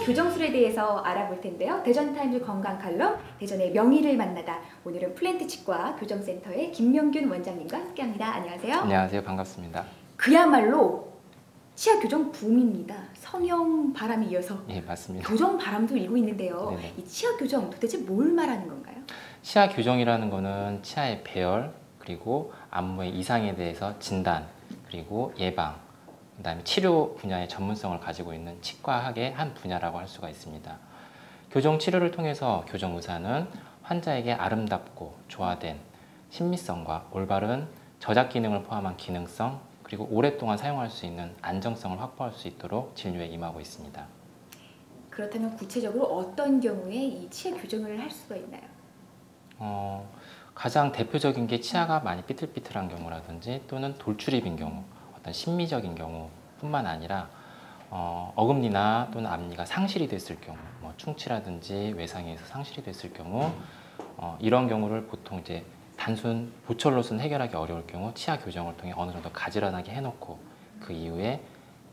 교정술에 대해서 알아볼 텐데요. 대전타임즈 건강 칼럼, 대전의 명의를 만나다. 오늘은 플랜트 치과 교정센터의 김명균 원장님과 함께합니다. 안녕하세요. 안녕하세요. 반갑습니다. 그야말로 치아 교정 붐입니다. 성형 바람이 이어서 예, 맞습니다. 교정 바람도 일고 있는데요. 네네. 이 치아 교정 도대체 뭘 말하는 건가요? 치아 교정이라는 거는 치아의 배열, 그리고 안무의 이상에 대해서 진단, 그리고 예방, 그다음에 치료 분야의 전문성을 가지고 있는 치과학의 한 분야라고 할 수가 있습니다. 교정 치료를 통해서 교정 의사는 환자에게 아름답고 조화된 친미성과 올바른 저작 기능을 포함한 기능성, 그리고 오랫동안 사용할 수 있는 안정성을 확보할 수 있도록 진료에 임하고 있습니다. 그렇다면 구체적으로 어떤 경우에 이 치아 교정을 할 수가 있나요? 가장 대표적인 게 치아가 많이 삐뚤삐뚤한 경우라든지 또는 돌출입인 경우, 어떤 심미적인 경우뿐만 아니라 어금니나 또는 앞니가 상실이 됐을 경우, 뭐 충치라든지 외상에서 상실이 됐을 경우, 이런 경우를 보통 이제 단순 보철로서는 해결하기 어려울 경우 치아 교정을 통해 어느 정도 가지런하게 해놓고 그 이후에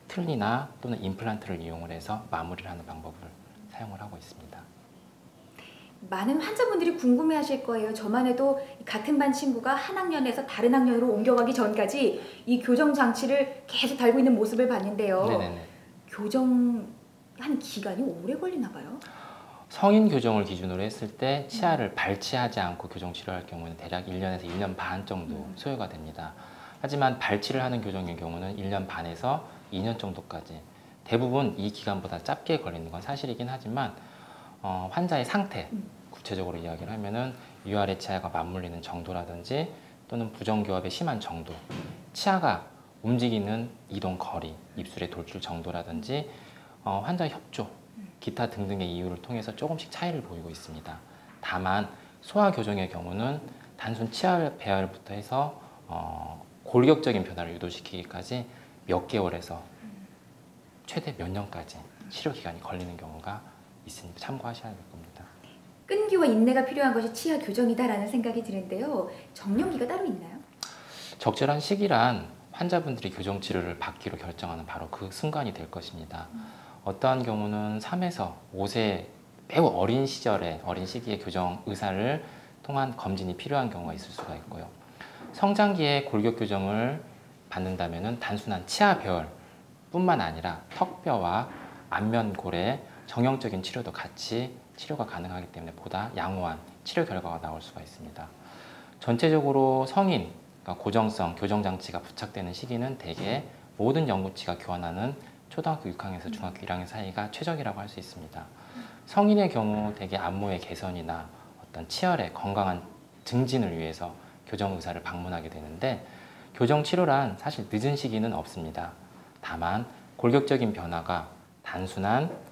틀니나 또는 임플란트를 이용을 해서 마무리를 하는 방법을 사용을 하고 있습니다. 많은 환자분들이 궁금해하실 거예요. 저만 해도 같은 반 친구가 한 학년에서 다른 학년으로 옮겨가기 전까지 이 교정 장치를 계속 달고 있는 모습을 봤는데요. 네네네. 교정한 기간이 오래 걸리나 봐요. 성인 교정을 기준으로 했을 때 치아를 발치하지 않고 교정 치료할 경우는 대략 1년에서 1년 반 정도 소요가 됩니다. 하지만 발치를 하는 교정의 경우는 1년 반에서 2년 정도까지, 대부분 이 기간보다 짧게 걸리는 건 사실이긴 하지만 환자의 상태, 구체적으로 이야기를 하면은 위아래 치아가 맞물리는 정도라든지 또는 부정교합의 심한 정도, 치아가 움직이는 이동 거리, 입술의 돌출 정도라든지 환자 협조, 기타 등등의 이유를 통해서 조금씩 차이를 보이고 있습니다. 다만 소아 교정의 경우는 단순 치아 배열부터 해서 골격적인 변화를 유도시키기까지 몇 개월에서 최대 몇 년까지 치료 기간이 걸리는 경우가 있으니까 참고하셔야 될 겁니다. 끈기와 인내가 필요한 것이 치아 교정이다라는 생각이 드는데요. 정년기가 따로 있나요? 적절한 시기란 환자분들이 교정 치료를 받기로 결정하는 바로 그 순간이 될 것입니다. 어떠한 경우는 3에서 5세 매우 어린 시기에 교정 의사를 통한 검진이 필요한 경우가 있을 수가 있고요. 성장기에 골격 교정을 받는다면 단순한 치아 배열뿐만 아니라 턱뼈와 안면골의 정형적인 치료도 같이 치료가 가능하기 때문에 보다 양호한 치료 결과가 나올 수가 있습니다. 전체적으로 성인, 그러니까 고정성 교정장치가 부착되는 시기는 대개 모든 연구치가 교환하는 초등학교 6학년에서 중학교 1학년 사이가 최적이라고 할 수 있습니다. 성인의 경우 대개 안무의 개선이나 어떤 치열의 건강한 증진을 위해서 교정 의사를 방문하게 되는데, 교정 치료란 사실 늦은 시기는 없습니다. 다만 골격적인 변화가 단순한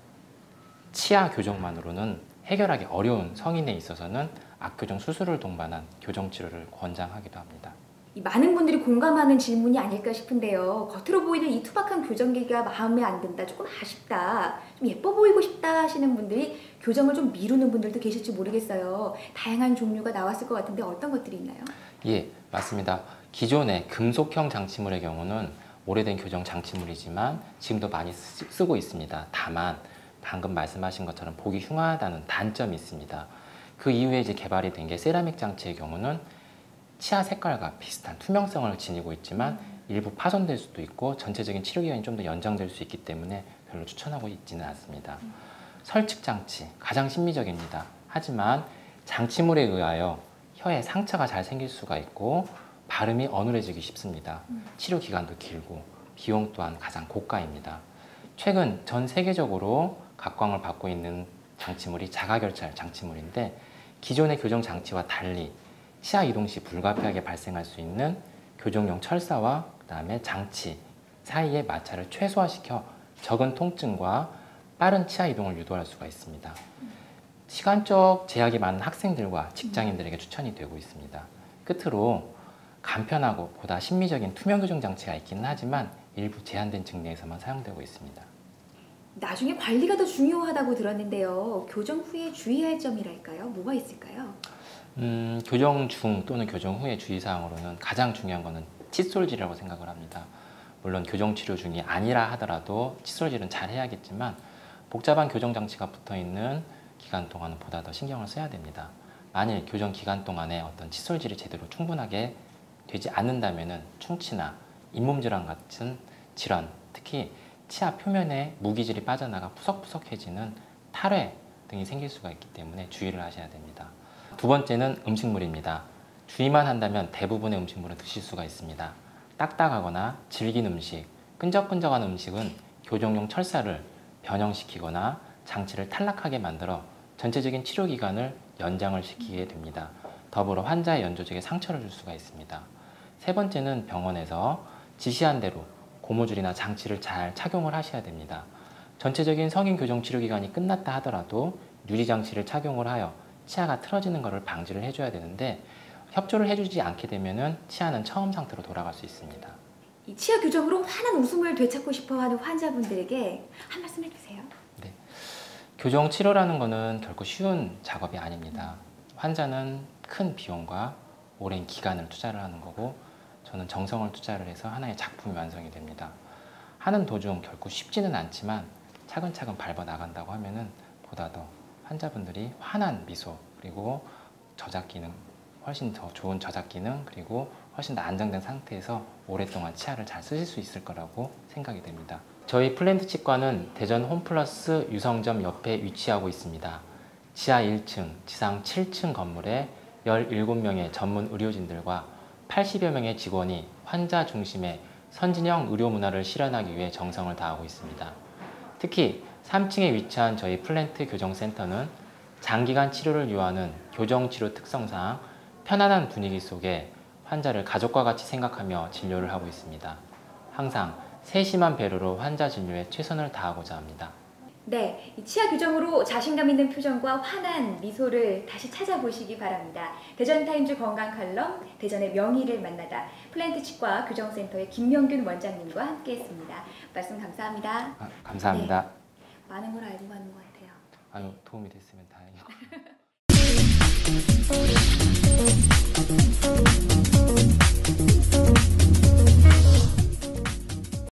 치아 교정만으로는 해결하기 어려운 성인에 있어서는 악교정 수술을 동반한 교정 치료를 권장하기도 합니다. 이 많은 분들이 공감하는 질문이 아닐까 싶은데요. 겉으로 보이는 이 투박한 교정기가 마음에 안 든다, 조금 아쉽다, 좀 예뻐 보이고 싶다 하시는 분들이 교정을 좀 미루는 분들도 계실지 모르겠어요. 다양한 종류가 나왔을 것 같은데 어떤 것들이 있나요? 예, 맞습니다. 기존의 금속형 장치물의 경우는 오래된 교정 장치물이지만 지금도 많이 쓰고 있습니다. 다만 방금 말씀하신 것처럼 보기 흉하다는 단점이 있습니다. 그 이후에 이제 개발이 된 게 세라믹 장치의 경우는 치아 색깔과 비슷한 투명성을 지니고 있지만 일부 파손될 수도 있고 전체적인 치료 기간이 좀 더 연장될 수 있기 때문에 별로 추천하고 있지는 않습니다. 설측 장치, 가장 심미적입니다. 하지만 장치물에 의하여 혀에 상처가 잘 생길 수가 있고 발음이 어눌해지기 쉽습니다. 치료 기간도 길고 비용 또한 가장 고가입니다. 최근 전 세계적으로 각광을 받고 있는 장치물이 자가결찰 장치물인데, 기존의 교정 장치와 달리 치아 이동 시 불가피하게 발생할 수 있는 교정용 철사와 그다음에 장치 사이의 마찰을 최소화시켜 적은 통증과 빠른 치아 이동을 유도할 수가 있습니다. 시간적 제약이 많은 학생들과 직장인들에게 추천이 되고 있습니다. 끝으로 간편하고 보다 심미적인 투명 교정 장치가 있기는 하지만 일부 제한된 증례에서만 사용되고 있습니다. 나중에 관리가 더 중요하다고 들었는데요. 교정 후에 주의할 점이랄까요? 뭐가 있을까요? 교정 중 또는 교정 후의 주의사항으로는 가장 중요한 것은 칫솔질이라고 생각을 합니다. 물론 교정 치료 중이 아니라 하더라도 칫솔질은 잘 해야겠지만 복잡한 교정 장치가 붙어 있는 기간 동안은 보다 더 신경을 써야 됩니다. 만일 교정 기간 동안에 어떤 칫솔질이 제대로 충분하게 되지 않는다면 충치나 잇몸 질환 같은 질환, 특히 치아 표면에 무기질이 빠져나가 푸석푸석해지는 탈회 등이 생길 수가 있기 때문에 주의를 하셔야 됩니다. 두 번째는 음식물입니다. 주의만 한다면 대부분의 음식물은 드실 수가 있습니다. 딱딱하거나 질긴 음식, 끈적끈적한 음식은 교정용 철사를 변형시키거나 장치를 탈락하게 만들어 전체적인 치료 기간을 연장을 시키게 됩니다. 더불어 환자의 연조직에 상처를 줄 수가 있습니다. 세 번째는 병원에서 지시한 대로 고무줄이나 장치를 잘 착용을 하셔야 됩니다. 전체적인 성인 교정 치료 기간이 끝났다 하더라도 유지 장치를 착용을 하여 치아가 틀어지는 것을 방지를 해줘야 되는데 협조를 해주지 않게 되면 치아는 처음 상태로 돌아갈 수 있습니다. 이 치아 교정으로 환한 웃음을 되찾고 싶어하는 환자분들에게 한 말씀 해주세요. 네. 교정 치료라는 것은 결코 쉬운 작업이 아닙니다. 환자는 큰 비용과 오랜 기간을 투자를 하는 거고 저는 정성을 투자를 해서 하나의 작품이 완성이 됩니다. 하는 도중 결코 쉽지는 않지만 차근차근 밟아 나간다고 하면은 보다 더 환자분들이 환한 미소 그리고 저작 기능 훨씬 더 좋은 저작 기능 그리고 훨씬 더 안정된 상태에서 오랫동안 치아를 잘 쓰실 수 있을 거라고 생각이 됩니다. 저희 플랜트 치과는 대전 홈플러스 유성점 옆에 위치하고 있습니다. 지하 1층, 지상 7층 건물에 17명의 전문 의료진들과 80여 명의 직원이 환자 중심의 선진형 의료 문화를 실현하기 위해 정성을 다하고 있습니다. 특히 3층에 위치한 저희 플랜트 교정센터는 장기간 치료를 요하는 교정치료 특성상 편안한 분위기 속에 환자를 가족과 같이 생각하며 진료를 하고 있습니다. 항상 세심한 배려로 환자 진료에 최선을 다하고자 합니다. 네, 이 치아 교정으로 자신감 있는 표정과 환한 미소를 다시 찾아보시기 바랍니다. 대전타임즈 건강 칼럼, 대전의 명의를 만나다, 플랜트 치과 교정센터의 김명균 원장님과 함께했습니다. 말씀 감사합니다. 감사합니다. 네, 많은 걸 알고 가는 것 같아요. 아유, 도움이 됐으면 다행이고.